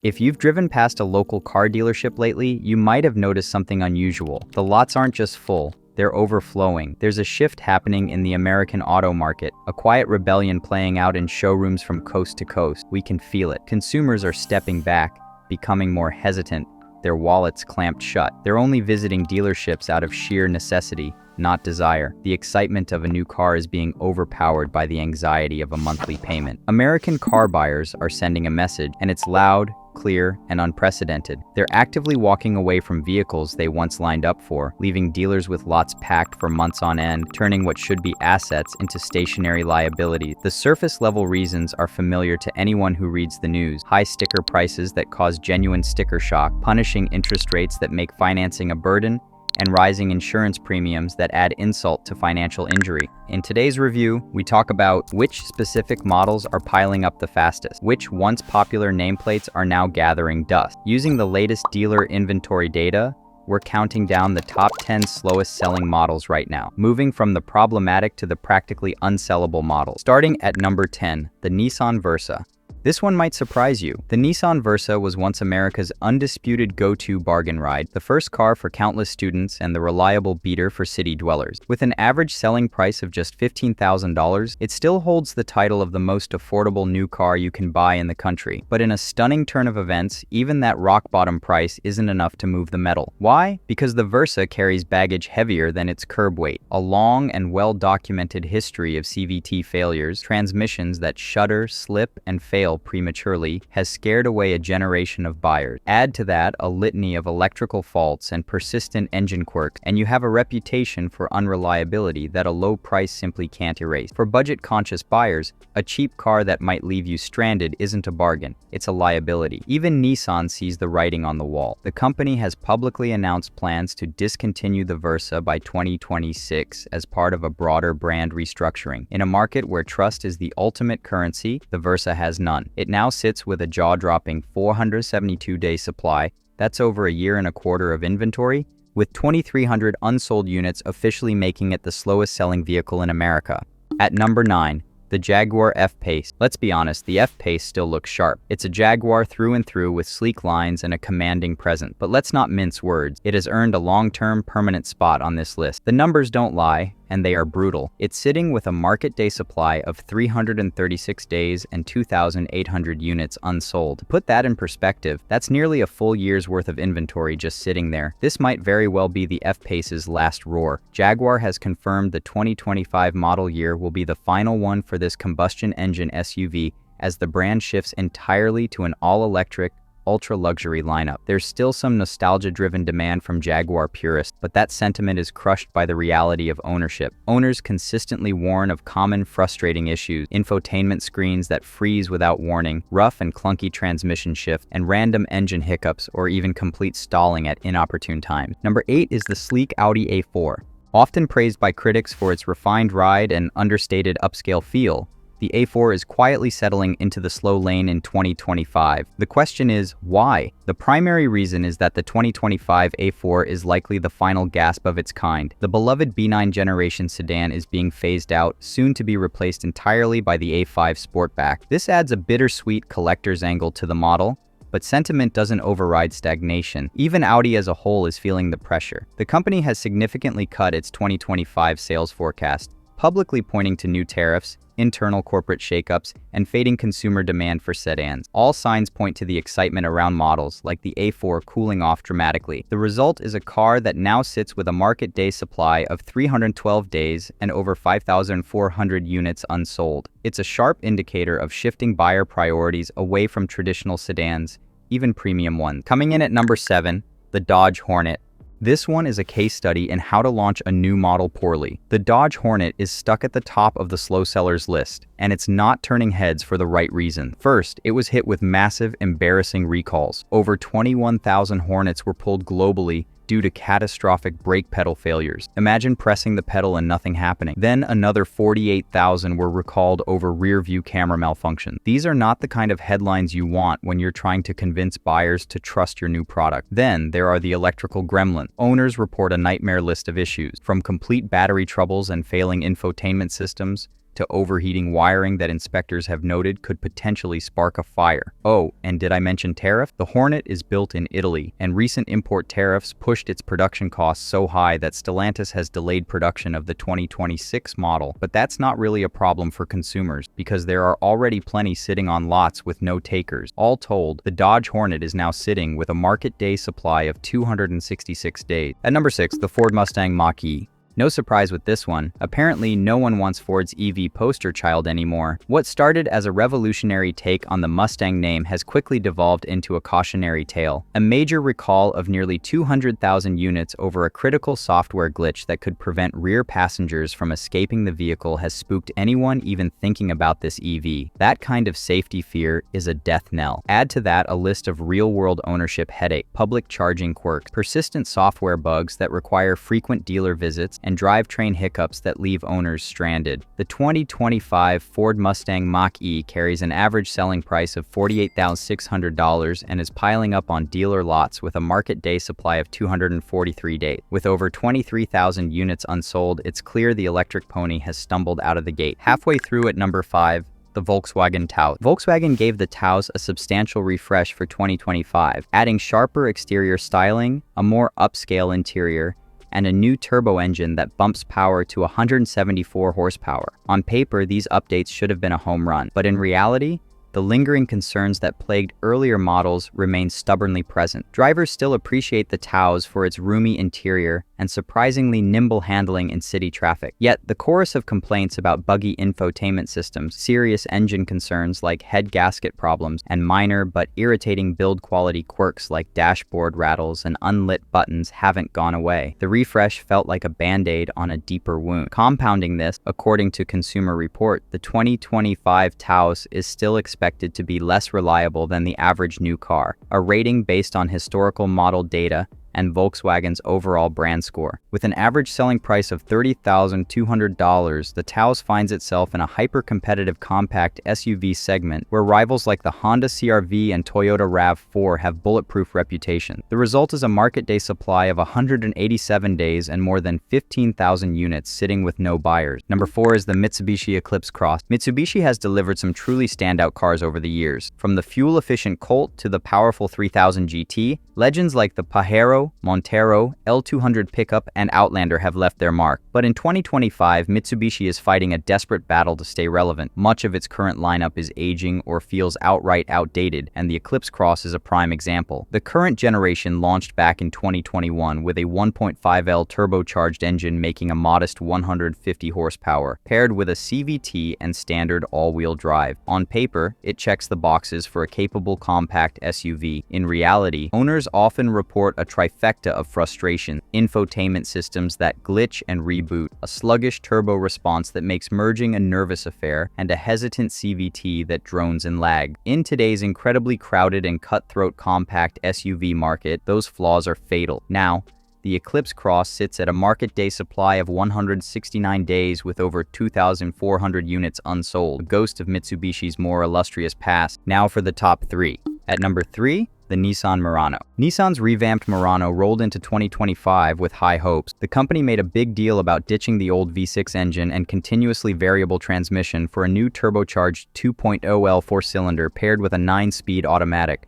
If you've driven past a local car dealership lately, you might have noticed something unusual. The lots aren't just full, they're overflowing. There's a shift happening in the American auto market, a quiet rebellion playing out in showrooms from coast to coast. We can feel it. Consumers are stepping back, becoming more hesitant, their wallets clamped shut. They're only visiting dealerships out of sheer necessity, not desire. The excitement of a new car is being overpowered by the anxiety of a monthly payment. American car buyers are sending a message, and it's loud, clear, and unprecedented. They're actively walking away from vehicles they once lined up for, leaving dealers with lots packed for months on end, turning what should be assets into stationary liabilities. The surface-level reasons are familiar to anyone who reads the news. High sticker prices that cause genuine sticker shock, punishing interest rates that make financing a burden, and rising insurance premiums that add insult to financial injury. In today's review, we talk about which specific models are piling up the fastest, which once popular nameplates are now gathering dust. Using the latest dealer inventory data, we're counting down the top 10 slowest selling models right now, moving from the problematic to the practically unsellable models. Starting at number 10, the Nissan Versa. This one might surprise you. The Nissan Versa was once America's undisputed go-to bargain ride, the first car for countless students and the reliable beater for city dwellers. With an average selling price of just $15,000, it still holds the title of the most affordable new car you can buy in the country. But in a stunning turn of events, even that rock-bottom price isn't enough to move the metal. Why? Because the Versa carries baggage heavier than its curb weight. A long and well-documented history of CVT failures, transmissions that shudder, slip, and fail prematurely, has scared away a generation of buyers. Add to that a litany of electrical faults and persistent engine quirks, and you have a reputation for unreliability that a low price simply can't erase. For budget-conscious buyers, a cheap car that might leave you stranded isn't a bargain, it's a liability. Even Nissan sees the writing on the wall. The company has publicly announced plans to discontinue the Versa by 2026 as part of a broader brand restructuring. In a market where trust is the ultimate currency, the Versa has none. It now sits with a jaw-dropping 472-day supply, that's over a year and a quarter of inventory, with 2,300 unsold units officially making it the slowest selling vehicle in America. At number 9, the Jaguar F-Pace. Let's be honest, the F-Pace still looks sharp. It's a Jaguar through and through with sleek lines and a commanding presence. But let's not mince words. It has earned a long-term, permanent spot on this list. The numbers don't lie, and they are brutal. It's sitting with a market day supply of 336 days and 2,800 units unsold. To put that in perspective, that's nearly a full year's worth of inventory just sitting there. This might very well be the F-Pace's last roar. Jaguar has confirmed the 2025 model year will be the final one for this combustion engine SUV as the brand shifts entirely to an all-electric, ultra-luxury lineup. There's still some nostalgia-driven demand from Jaguar purists, but that sentiment is crushed by the reality of ownership. Owners consistently warn of common frustrating issues: infotainment screens that freeze without warning, rough and clunky transmission shift, and random engine hiccups or even complete stalling at inopportune times. Number 8 is the sleek Audi A4. Often praised by critics for its refined ride and understated upscale feel, the A4 is quietly settling into the slow lane in 2025. The question is, why? The primary reason is that the 2025 A4 is likely the final gasp of its kind. The beloved B9 generation sedan is being phased out, soon to be replaced entirely by the A5 Sportback. This adds a bittersweet collector's angle to the model, but sentiment doesn't override stagnation. Even Audi as a whole is feeling the pressure. The company has significantly cut its 2025 sales forecast, publicly pointing to new tariffs, internal corporate shakeups, and fading consumer demand for sedans. All signs point to the excitement around models like the A4 cooling off dramatically. The result is a car that now sits with a market day supply of 312 days and over 5,400 units unsold. It's a sharp indicator of shifting buyer priorities away from traditional sedans, even premium ones. Coming in at number 7, the Dodge Hornet. This one is a case study in how to launch a new model poorly. The Dodge Hornet is stuck at the top of the slow sellers list, and it's not turning heads for the right reason. First, it was hit with massive, embarrassing recalls. Over 21,000 Hornets were pulled globally due to catastrophic brake pedal failures. Imagine pressing the pedal and nothing happening. Then another 48,000 were recalled over rear-view camera malfunction. These are not the kind of headlines you want when you're trying to convince buyers to trust your new product. Then there are the electrical gremlins. Owners report a nightmare list of issues, from complete battery troubles and failing infotainment systems to overheating wiring that inspectors have noted could potentially spark a fire. Oh, and did I mention tariff? The Hornet is built in Italy, and recent import tariffs pushed its production costs so high that Stellantis has delayed production of the 2026 model. But that's not really a problem for consumers, because there are already plenty sitting on lots with no takers. All told, the Dodge Hornet is now sitting with a market day supply of 266 days. At number 6, the Ford Mustang Mach-E. No surprise with this one. Apparently, no one wants Ford's EV poster child anymore. What started as a revolutionary take on the Mustang name has quickly devolved into a cautionary tale. A major recall of nearly 200,000 units over a critical software glitch that could prevent rear passengers from escaping the vehicle has spooked anyone even thinking about this EV. That kind of safety fear is a death knell. Add to that a list of real-world ownership headache, public charging quirks, persistent software bugs that require frequent dealer visits, and drivetrain hiccups that leave owners stranded. The 2025 Ford Mustang Mach-E carries an average selling price of $48,600 and is piling up on dealer lots with a market day supply of 243 days. With over 23,000 units unsold, it's clear the electric pony has stumbled out of the gate. Halfway through at number 5, the Volkswagen Taos. Volkswagen gave the Taos a substantial refresh for 2025, adding sharper exterior styling, a more upscale interior, and a new turbo engine that bumps power to 174 horsepower. On paper, these updates should have been a home run, but in reality, the lingering concerns that plagued earlier models remain stubbornly present. Drivers still appreciate the Taos for its roomy interior and surprisingly nimble handling in city traffic. Yet, the chorus of complaints about buggy infotainment systems, serious engine concerns like head gasket problems, and minor but irritating build quality quirks like dashboard rattles and unlit buttons haven't gone away. The refresh felt like a band-aid on a deeper wound. Compounding this, according to Consumer Report, the 2025 Taos is still expected to be less reliable than the average new car, a rating based on historical model data and Volkswagen's overall brand score. With an average selling price of $30,200, the Taos finds itself in a hyper-competitive compact SUV segment where rivals like the Honda CR-V and Toyota RAV4 have bulletproof reputations. The result is a market day supply of 187 days and more than 15,000 units sitting with no buyers. Number 4 is the Mitsubishi Eclipse Cross. Mitsubishi has delivered some truly standout cars over the years. From the fuel-efficient Colt to the powerful 3000 GT, legends like the Pajero, Montero, L200 pickup, and Outlander have left their mark. But in 2025, Mitsubishi is fighting a desperate battle to stay relevant. Much of its current lineup is aging or feels outright outdated, and the Eclipse Cross is a prime example. The current generation launched back in 2021 with a 1.5L turbocharged engine making a modest 150 horsepower, paired with a CVT and standard all-wheel drive. On paper, it checks the boxes for a capable compact SUV. In reality, owners often report a trifecta of frustration: infotainment systems that glitch and reboot, a sluggish turbo response that makes merging a nervous affair, and a hesitant CVT that drones and lag. In today's incredibly crowded and cutthroat compact SUV market, those flaws are fatal. Now, the Eclipse Cross sits at a market day supply of 169 days with over 2,400 units unsold, a ghost of Mitsubishi's more illustrious past. Now for the top 3. At number 3, the Nissan Murano. Nissan's revamped Murano rolled into 2025 with high hopes. The company made a big deal about ditching the old V6 engine and continuously variable transmission for a new turbocharged 2.0L four-cylinder paired with a 9-speed automatic.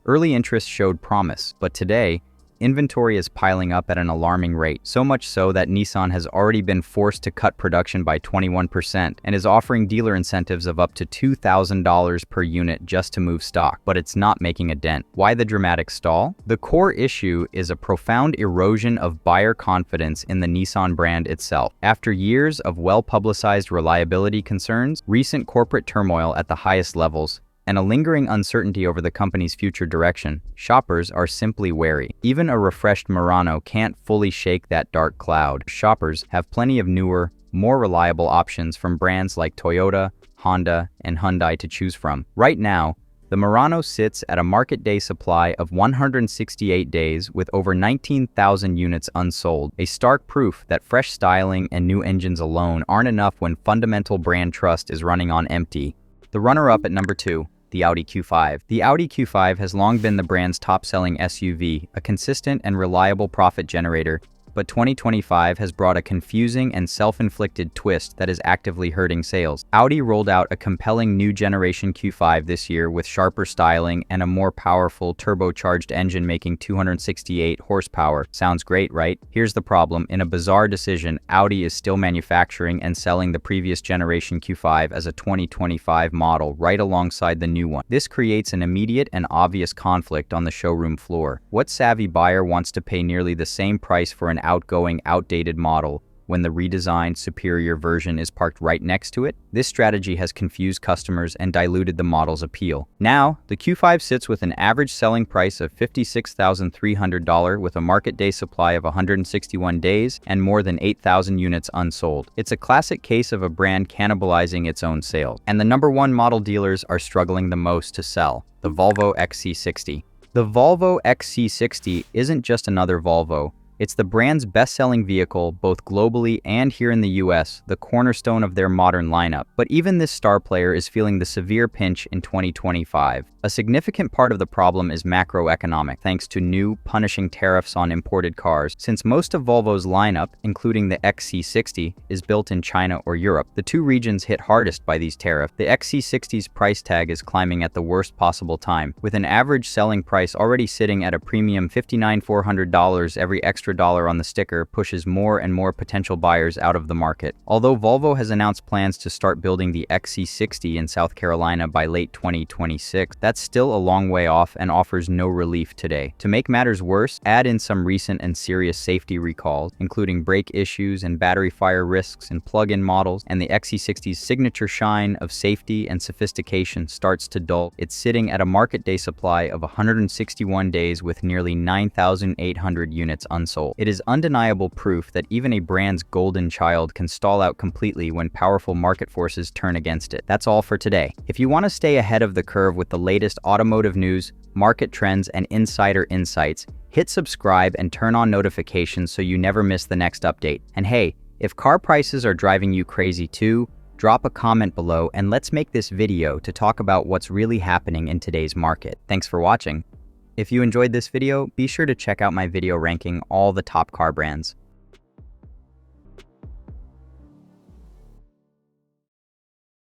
Early interest showed promise, but today, inventory is piling up at an alarming rate, so much so that Nissan has already been forced to cut production by 21% and is offering dealer incentives of up to $2,000 per unit just to move stock, but it's not making a dent. Why the dramatic stall? The core issue is a profound erosion of buyer confidence in the Nissan brand itself. After years of well-publicized reliability concerns, recent corporate turmoil at the highest levels, and a lingering uncertainty over the company's future direction, shoppers are simply wary. Even a refreshed Murano can't fully shake that dark cloud. Shoppers have plenty of newer, more reliable options from brands like Toyota, Honda, and Hyundai to choose from. Right now, the Murano sits at a market day supply of 168 days with over 19,000 units unsold, a stark proof that fresh styling and new engines alone aren't enough when fundamental brand trust is running on empty. The runner-up at number 2, the Audi Q5. The Audi Q5 has long been the brand's top-selling SUV, a consistent and reliable profit generator, But 2025 has brought a confusing and self-inflicted twist that is actively hurting sales. Audi rolled out a compelling new generation Q5 this year with sharper styling and a more powerful turbocharged engine making 268 horsepower. Sounds great, right? Here's the problem. In a bizarre decision, Audi is still manufacturing and selling the previous generation Q5 as a 2025 model right alongside the new one. This creates an immediate and obvious conflict on the showroom floor. What savvy buyer wants to pay nearly the same price for an outgoing, outdated model when the redesigned, superior version is parked right next to it? This strategy has confused customers and diluted the model's appeal. Now, the Q5 sits with an average selling price of $56,300 with a market day supply of 161 days and more than 8,000 units unsold. It's a classic case of a brand cannibalizing its own sales. And the #1 model dealers are struggling the most to sell: the Volvo XC60. The Volvo XC60 isn't just another Volvo. It's the brand's best-selling vehicle, both globally and here in the US, the cornerstone of their modern lineup. But even this star player is feeling the severe pinch in 2025. A significant part of the problem is macroeconomic, thanks to new, punishing tariffs on imported cars. Since most of Volvo's lineup, including the XC60, is built in China or Europe, the two regions hit hardest by these tariffs. The XC60's price tag is climbing at the worst possible time, with an average selling price already sitting at a premium $59,400. Every extra dollar on the sticker pushes more and more potential buyers out of the market. Although Volvo has announced plans to start building the XC60 in South Carolina by late 2026, that's still a long way off and offers no relief today. To make matters worse, add in some recent and serious safety recalls, including brake issues and battery fire risks in plug-in models, and the XC60's signature shine of safety and sophistication starts to dull. It's sitting at a market day supply of 161 days with nearly 9,800 units unsold. It is undeniable proof that even a brand's golden child can stall out completely when powerful market forces turn against it. That's all for today. If you want to stay ahead of the curve with the latest automotive news, market trends, and insider insights, hit subscribe and turn on notifications so you never miss the next update. And hey, if car prices are driving you crazy too, drop a comment below and let's make this video to talk about what's really happening in today's market. Thanks for watching. If you enjoyed this video, be sure to check out my video ranking all the top car brands.